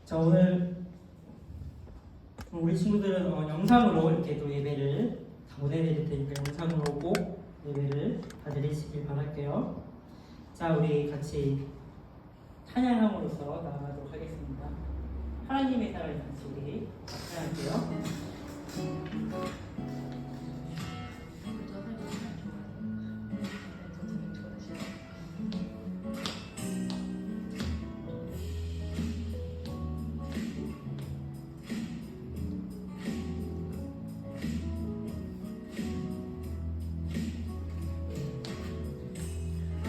자, 오늘 우리 친구들은 영상으로 이렇게 또 예배를 다 보내드릴 테니까 영상으로 꼭 예배를 다 드리시길 바랄게요. 자, 우리 같이 찬양함으로써 나아가도록 하겠습니다. 하나님의 사랑을 같이 우리 찬양할게요.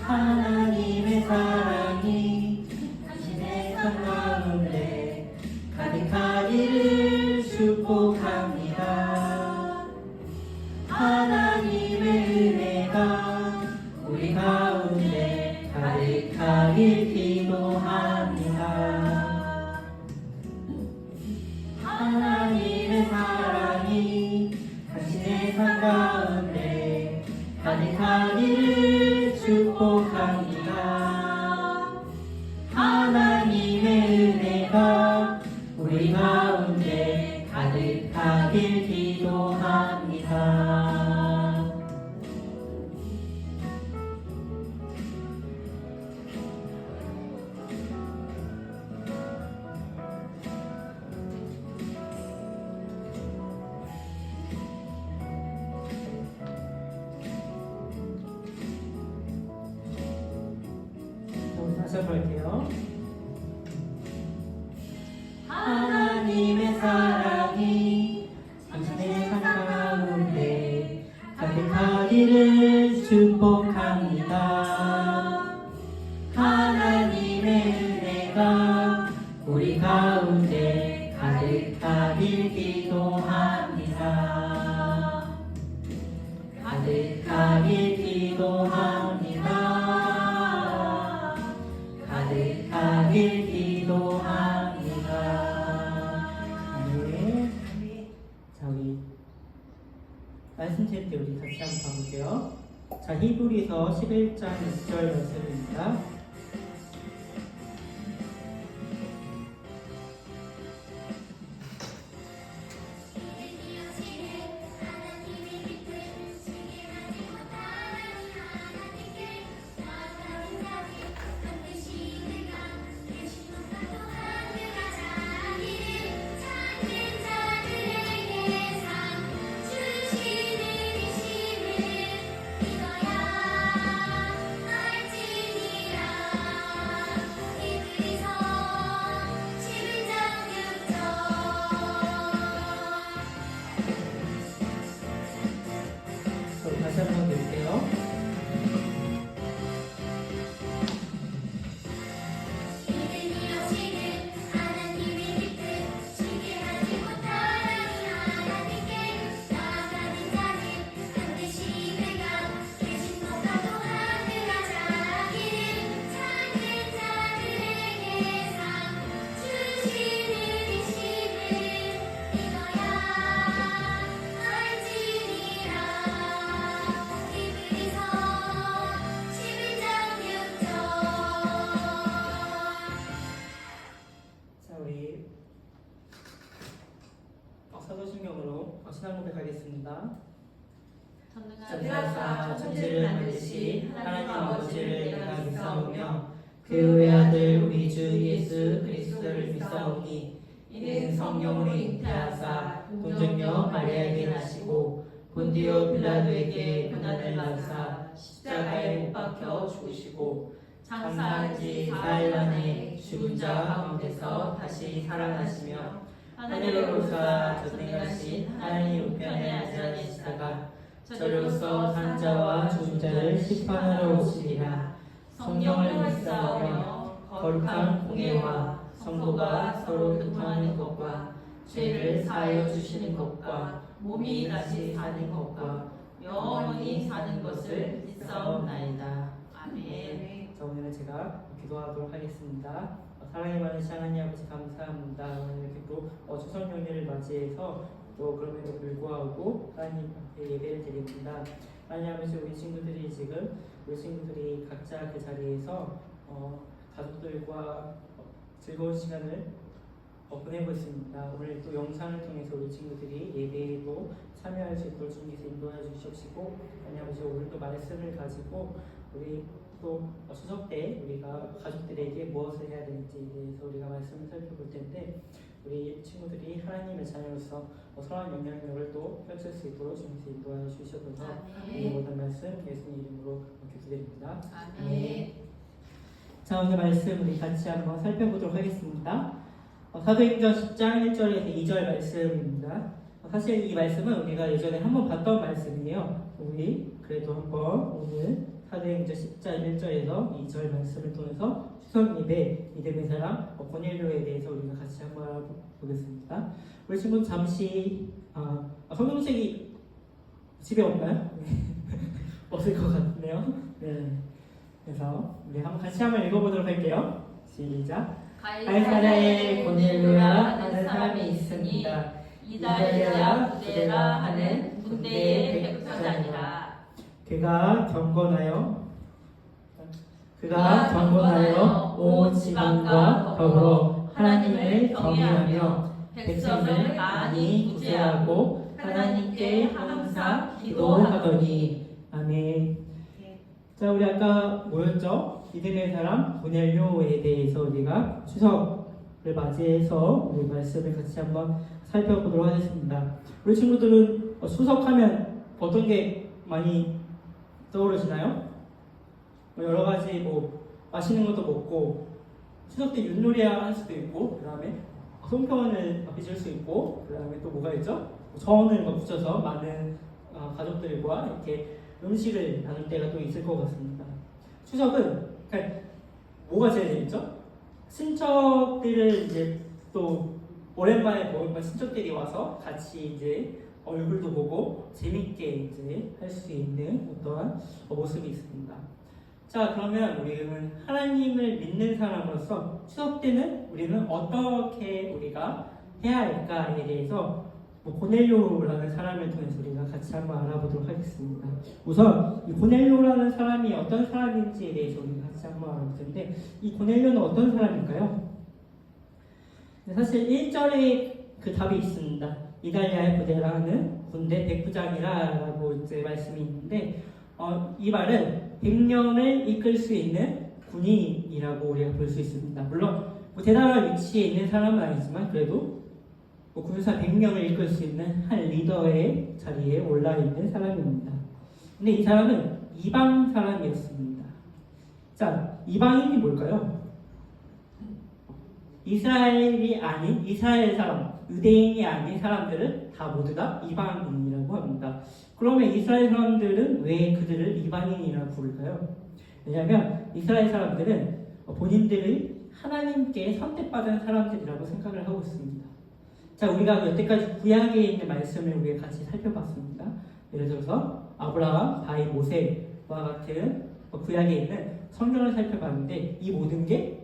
하나님의 사랑이 당신의 삶 가운데 가득하기를 축복합니다. 하나님의 은혜가 우리 가운데 가득하길 기도합니다. 하나님의 사랑이 당신의 삶 가운데 가득하기를 축복합니다. 하나님의 은혜가 우리 가운데 가득하길 기도합니다. 다시 한번 할게요. 하나님의 사랑이 당신의 삶 가운데 가득하기를 축복합니다. 하나님의 은혜가 우리 가운데 가득하길 기도합니다. 가득하길 기도합니다. 가득하길 기도합니다. 네. 자, 우리 말씀 칠 때 우리 같이 한번 봐볼게요. 자, 히브리서 11장 6절 말씀입니다. 다시 한번 드릴게요. 사도신경으로 신앙 고백하겠습니다. 전능하사 천지를 만드신 하나님 아버지를 내가 믿사오며 그 외아들 우리 주 예수 그리스도를 믿사오니 이는 성령으로 잉태하사 동정녀 마리아에게 나시고 본디오 빌라도에게 고난을 받으사 십자가에 못 박혀 죽으시고 장사한 지 4일 만에 죽은 자 가운데서 다시 살아나시며 하늘에 오르사 전능하신 하나님 우편에 앉아 계시다가 저로서 산자와 죽은 자를 심판하러 오시리라. 성령을 믿사오며 거룩한 공예와 성도가 서로 교통하는 것과 죄를 사하여 주시는 것과 몸이 다시 사는 것과 영원히 사는 것을 믿사옵나이다. 아멘. 자, 오늘은 제가 기도하도록 하겠습니다. 사랑이 많으신 하나님 아버지 감사합니다. 오늘 이렇게 또 추석 연휴를 맞이해서 또 그럼에도 불구하고 하나님 앞에 예배를 드립니다. 하나님 아버지 우리 친구들이 각자 그 자리에서 가족들과 즐거운 시간을 보내고 있습니다. 오늘 또 영상을 통해서 우리 친구들이 예배에도 참여할 수 있도록 주님께서 인도해 주시옵시고, 하나님 아버지 오늘도 말씀을 가지고 우리 또 추석 때 우리가 가족들에게 무엇을 해야 되는지에 대해서 우리가 말씀을 살펴볼 텐데, 우리 친구들이 하나님의 자녀로서 선한 영향력을 또 펼칠 수 있도록 주님께서 인도해 주셔서 이 모든 말씀 예수님 이름으로 기도드립니다. 아멘. 자, 오늘 말씀 우리 같이 한번 살펴보도록 하겠습니다. 사도행전 10장 1절에서 2절 말씀입니다. 사실 이 말씀은 우리가 예전에 한번 봤던 말씀이에요. 우리 그래도 한번 오늘 사도행전 10장 1절에서 2절 말씀을 통해서 추석 예배 믿음의 사람 고넬료에 대해서 우리가 같이 한번 알아보겠습니다. 우리 친구 잠시 성경책이 집에 없나요? 없을 것 같네요. 네. 그래서 우리 같이 한번 읽어보도록 할게요. 시작. 가이사랴에 고넬료라 하는 사람이 있습니다. 이달랴 부데라 하는 군대의 백부장이라. 그가 경건하여 온 지방과 더불어 하나님을 경외하며 백성을 많이 구제하고 하나님께 항상 기도하더니. 아멘. 자, 우리 아까 뭐였죠? 믿음의 사람 고넬료에 대해서 우리가 추석을 맞이해서 우리 말씀을 같이 한번 살펴보도록 하겠습니다. 우리 친구들은 추석하면 어떤 게 많이 떠오르시나요? 여러 가지 맛있는 것도 먹고, 추석 때 윷놀이 할 수도 있고, 그 다음에 송편을 빚을 수 있고, 그 다음에 또 뭐가 있죠? 전을 붙여서 많은 가족들과 이렇게 음식을 나눌 때가 또 있을 것 같습니다. 추석은 뭐가 제일 재밌죠? 친척들을 이제 또 오랜만에 보니까 친척들이 와서 같이 이제 얼굴도 보고 재밌게 이제 할 수 있는 어떠한 모습이 있습니다. 자, 그러면 우리는 하나님을 믿는 사람으로서 추석 때는 우리는 어떻게 우리가 해야 할까에 대해서 고넬료라는 사람을 통해서 우리가 같이 한번 알아보도록 하겠습니다. 우선 이 고넬료라는 사람이 어떤 사람인지에 대해서 우리가 같이 한번 알아볼 텐데, 이 고넬료는 어떤 사람일까요? 사실 1절에 그 답이 있습니다. 이달랴의 부데라 하는 군대 백부장이라고 이제 말씀이 있는데, 이 말은 100명을 이끌 수 있는 군인이라고 우리가 볼 수 있습니다. 물론 대단한 위치에 있는 사람은 아니지만 그래도 군사 100명을 이끌 수 있는 한 리더의 자리에 올라있는 사람입니다. 근데 이 사람은 이방 사람이었습니다. 자, 이방인이 뭘까요? 이스라엘이 아닌 이스라엘 사람, 유대인이 아닌 사람들은 다 모두 다 이방인이라고 합니다. 그러면 이스라엘 사람들은 왜 그들을 이방인이라고 부를까요? 왜냐하면 이스라엘 사람들은 본인들이 하나님께 선택받은 사람들이라고 생각을 하고 있습니다. 자, 우리가 여태까지 구약에 있는 말씀을 우리가 같이 살펴봤습니다. 예를 들어서 아브라함, 바위, 모세와 같은 구약에 있는 성경을 살펴봤는데, 이 모든 게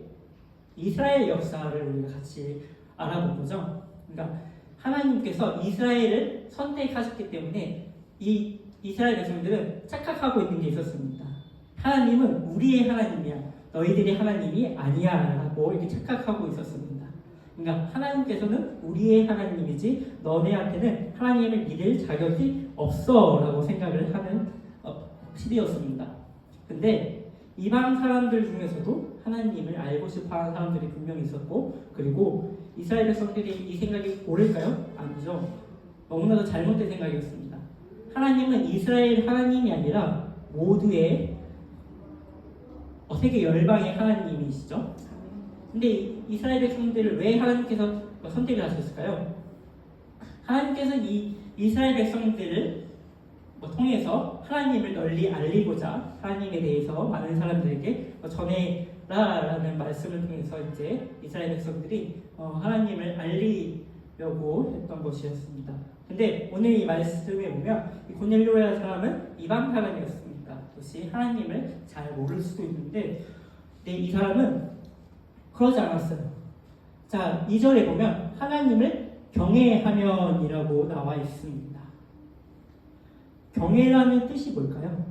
이스라엘 역사를 우리가 같이 알아본 거죠. 그러니까 하나님께서 이스라엘을 선택하셨기 때문에 이 이스라엘 백성들은 착각하고 있는 게 있었습니다. 하나님은 우리의 하나님이야, 너희들의 하나님이 아니야 라고 이렇게 착각하고 있었습니다. 그러니까 하나님께서는 우리의 하나님이지 너네한테는 하나님을 믿을 자격이 없어 라고 생각을 하는 시대였습니다. 근데 이방 사람들 중에서도 하나님을 알고 싶어하는 사람들이 분명히 있었고, 그리고 이스라엘 백성들이 이 생각이 옳을까요? 아니죠. 너무나도 잘못된 생각이었습니다. 하나님은 이스라엘 하나님이 아니라 모두의 세계 열방의 하나님이시죠. 근데 이스라엘 백성들을 왜 하나님께서 선택을 하셨을까요? 하나님께서 이 이스라엘 백성들을 통해서 하나님을 널리 알리고자 하나님에 대해서 많은 사람들에게 전해라라는 말씀을 통해서 이제 이스라엘 백성들이 하나님을 알리려고 했던 것이었습니다. 근데 오늘 이 말씀에 보면 이 고넬료라는 사람은 이방 사람이었습니다. 혹시 하나님을 잘 모를 수도 있는데, 근데 이 사람은 그러지 않았어요. 자, 2절에 보면 하나님을 경외하면이라고 나와 있습니다. 경외라는 뜻이 뭘까요?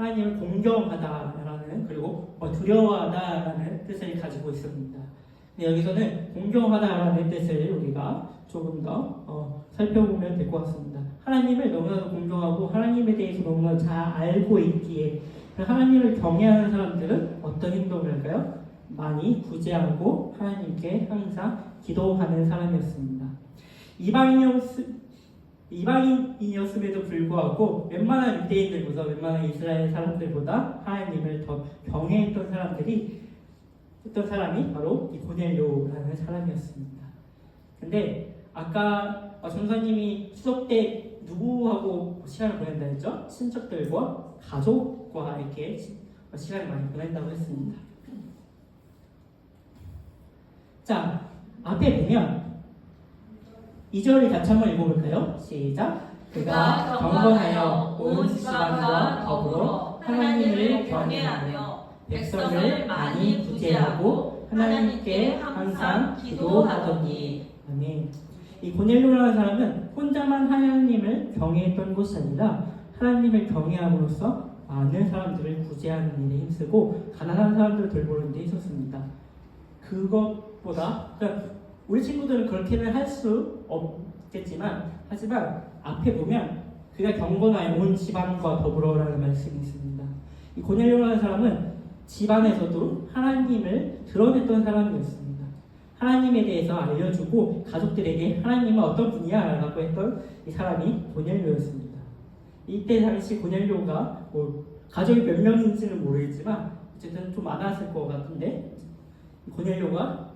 하나님을 공경하다라는 그리고 두려워하다라는 뜻을 가지고 있습니다. 근데 여기서는 공경하다라는 뜻을 우리가 조금 더 살펴보면 될 것 같습니다. 하나님을 너무나도 공경하고 하나님에 대해서 너무나 잘 알고 있기에 하나님을 경외하는 사람들은 어떤 행동을 할까요? 많이 구제하고 하나님께 항상 기도하는 사람이었습니다. 이방인이었음에도 불구하고 웬만한 유대인들보다 웬만한 이스라엘 사람들보다 하나님을 더 경외했던 사람이 바로 이 고넬료라는 사람이었습니다. 근데 아까 전사님이 추석 때 누구하고 시간을 보낸다 했죠? 친척들과 가족과 이렇게 시간을 많이 보낸다고 했습니다. 자, 앞에 보면 2절을 같이 한번 읽어볼까요? 시작! 그가 경건하여 온 지방과 더불어 하나님을 경외하며 백성을 많이 구제하고 하나님께 항상 기도하더니. 아멘. 이 고넬료라는 사람은 혼자만 하나님을 경외했던 것이 아니라 하나님을 경외함으로써 많은 사람들을 구제하는 일에 힘쓰고 가난한 사람들을 돌보는 데 있었습니다. 그것보다 우리 친구들은 그렇게는 할 수 없겠지만 하지만 앞에 보면 그가 경건하여 온 지방과 더불어라는 말씀이 있습니다. 이 고넬료라는 사람은 집안에서도 하나님을 드러냈던 사람이었습니다. 하나님에 대해서 알려주고 가족들에게 하나님은 어떤 분이야? 라고 했던 이 사람이 고넬료였습니다. 이때 당시 고넬료가 가족이 몇 명인지는 모르겠지만 어쨌든 좀 많았을 것 같은데 고넬료가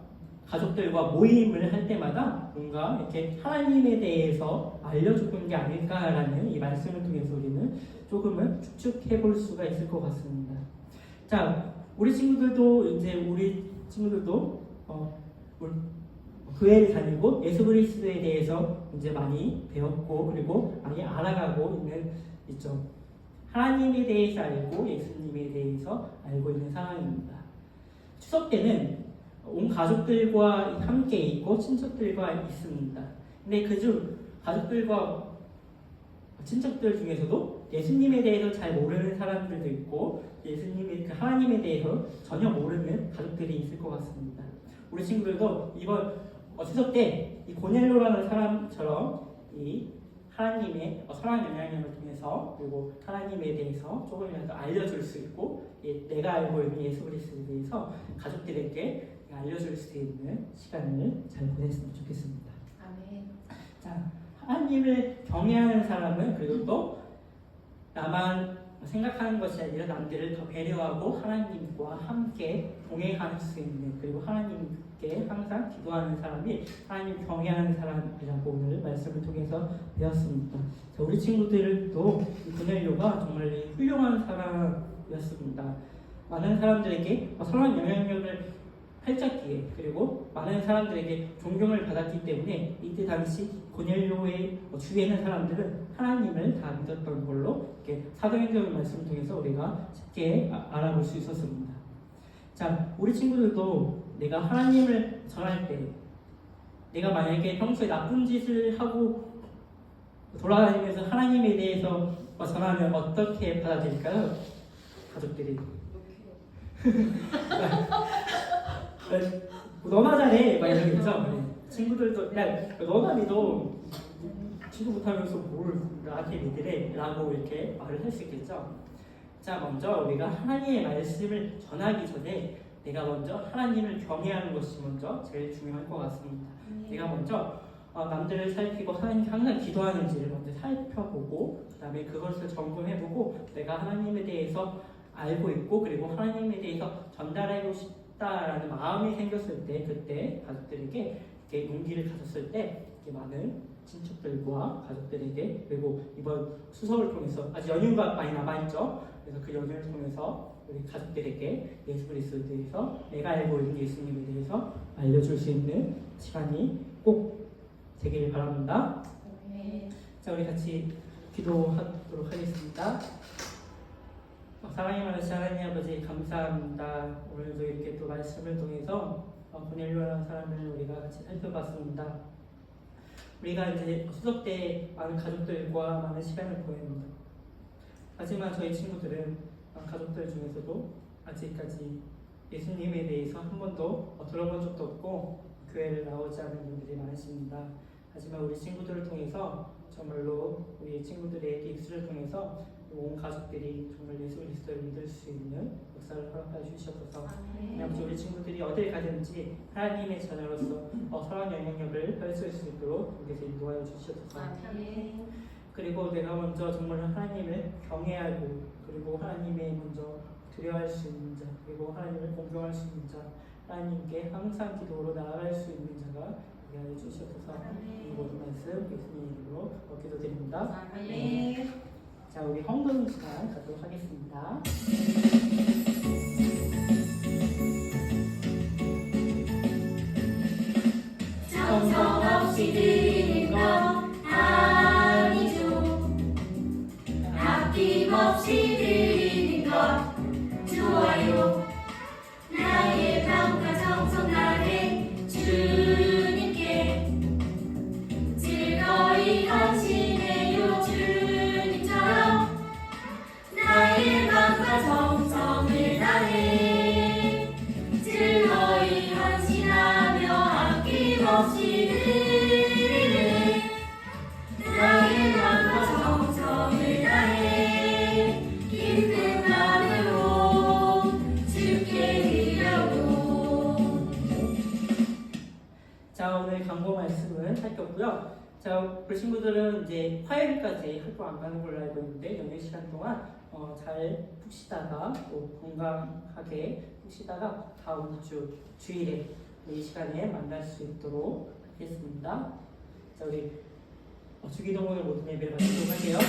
가족들과 모임을 할 때마다 뭔가 이렇게 하나님에 대해서 알려주는 게 아닐까라는 이 말씀을 통해서 우리는 조금은 추측해 볼 수가 있을 것 같습니다. 자, 우리 친구들도 교회를 다니고 예수 그리스도에 대해서 이제 많이 배웠고 그리고 많이 알아가고 있죠. 하나님에 대해서 알고 예수님에 대해서 알고 있는 상황입니다. 추석 때는 온 가족들과 함께 있고 친척들과 있습니다. 근데 그중 가족들과 친척들 중에서도 예수님에 대해서 잘 모르는 사람들도 있고 하나님에 대해서 전혀 모르는 가족들이 있을 것 같습니다. 우리 친구들도 이번 추석 때 이 고넬료라는 사람처럼 이 하나님의 선한 영향력을 통해서 그리고 하나님에 대해서 조금이라도 알려줄 수 있고 내가 알고 있는 예수 그리스도에 대해서 가족들에게 알려줄 수 있는 시간을 잘 보냈으면 좋겠습니다. 아멘. 자, 하나님을 경외하는 사람은 그리고 또 나만 생각하는 것이 아니라 남들을 더 배려하고 하나님과 함께 동행할 수 있는 그리고 하나님께 항상 기도하는 사람이 하나님 경외하는 사람이라고 오늘 말씀을 통해서 배웠습니다. 자, 우리 친구들도 고넬료가 정말 훌륭한 사람이었습니다. 많은 사람들에게 선한 영향력을 펼쳤기에 그리고 많은 사람들에게 존경을 받았기 때문에 이때 당시 고넬료의 주위에 있는 사람들은 하나님을 다 믿었던 걸로 사도행전 말씀을 통해서 우리가 쉽게 알아볼 수 있었습니다. 자, 우리 친구들도 내가 하나님을 전할 때 내가 만약에 평소에 나쁜 짓을 하고 돌아다니면서 하나님에 대해서 전하면 어떻게 받아들일까요? 가족들이 너나 잘해 막 이러겠죠. 친구들도 너나 믿어 친구 못하면서 뭘 나한테 믿으래 라고 이렇게 말을 할 수 있겠죠. 자, 먼저 우리가 하나님의 말씀을 전하기 전에 내가 먼저 하나님을 경외하는 것이 먼저 제일 중요할 것 같습니다. 내가 먼저 남들을 살피고 하나님께 항상 기도하는지를 먼저 살펴보고 그 다음에 그것을 점검해보고 내가 하나님에 대해서 알고 있고 그리고 하나님에 대해서 전달하고 싶다라는 마음이 생겼을 때 그때 가족들에게 이렇게 용기를 가졌을 때 이렇게 많은 친척들과 가족들에게 그리고 이번 추석을 통해서 아직 연휴가 많이 남아있죠. 그래서 그 연휴를 통해서 우리 가족들에게 예수 그리스도에 대해서 내가 알고 있는 예수님에 대해서 알려줄 수 있는 시간이 꼭 되기를 바랍니다. 네. 자, 우리 같이 기도하도록 하겠습니다. 사랑이 많으신 하나님 아버지 감사합니다. 오늘도 이렇게 또 말씀을 통해서 고넬료라는 사람을 우리가 같이 살펴봤습니다. 우리가 이제 추석 때 많은 가족들과 많은 시간을 보냅니다. 하지만 저희 친구들은 가족들 중에서도 아직까지 예수님에 대해서 한 번도 들어본 적도 없고 교회를 나오지 않은 분들이 많으십니다. 하지만 우리 친구들을 통해서 정말로 우리 친구들의 입술을 통해서 온 가족들이 정말 예수 그리스도를 믿을 수 있는 역사를 허락하여 주시옵소서. 아버지 우리 친구들이 어딜 가든지 하나님의 자녀로서 선한 영향력을 펼칠 수 있도록 여기서 인도하여 주시옵소서. 그리고 내가 먼저 정말 하나님을 경외하고 그리고 하나님의 먼저 두려워할 수 있는 자 그리고 하나님을 공경할 수 있는 자 하나님께 항상 기도로 나아갈 수 있는 자가 되게 하여 주시옵소서. 이 모든 말씀 예수님 이름으로 기도드립니다. 자, 우리 헌금 시간 갖도록 하겠습니다. 정성없이 드리는 건 아니죠. 아낌없이 드리는 건 좋아요. 나의 마음과 정성 다해 주님께 즐거이 헌신해요. 주님처럼 나의 마음과 정성을 다해 즐거이 헌신하며 아낌없이 드리는 나의 마음과 정성을 다해 기쁜 마음으로 주께 드려요. 자, 오늘 광고 말씀은 살폈고요. 자, 우리 친구들은 이제 화요일까지 학교 안 가는 걸로 알고 있는데 연휴 시간 동안 잘 푹 쉬다가 또 건강하게 푹 쉬다가 다음 주 주일에 이 시간에 만날 수 있도록 하겠습니다. 자, 우리 주기도문을 모든 예배를 마치도록 할게요.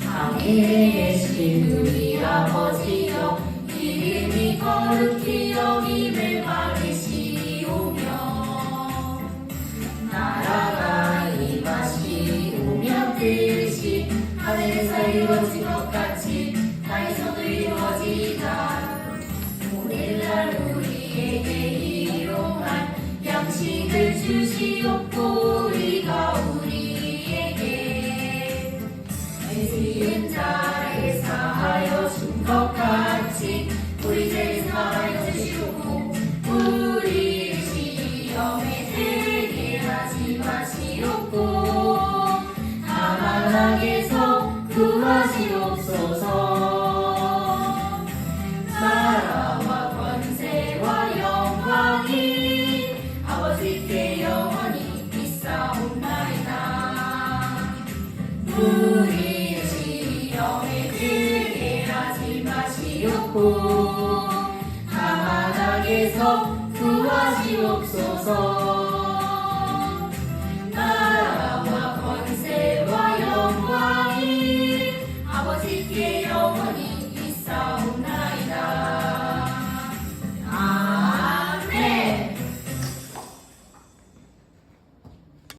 하늘에 계신 우리 아버지여 이름이 거룩히 여김을 받으시오며 나라가 임하시오며 뜻이 하늘에서 이루어진 것 같이 땅에서도 이루어지자. 오늘날 우리에게 일용할 양식을 주시옵고 우리가 우리에게 죄지은 자를 사하여 준 것 같이 우리 죄를 사하여 주시옵고 우리를 시험에 들게 하지 마시옵고 다만 악에서 구하시옵소서. 나라와 권세와 영광이 아버지께 영원히 있사옵나이다. 우리를 시험에 들게 하지 마시옵고 다만 악에서 구하시옵소서.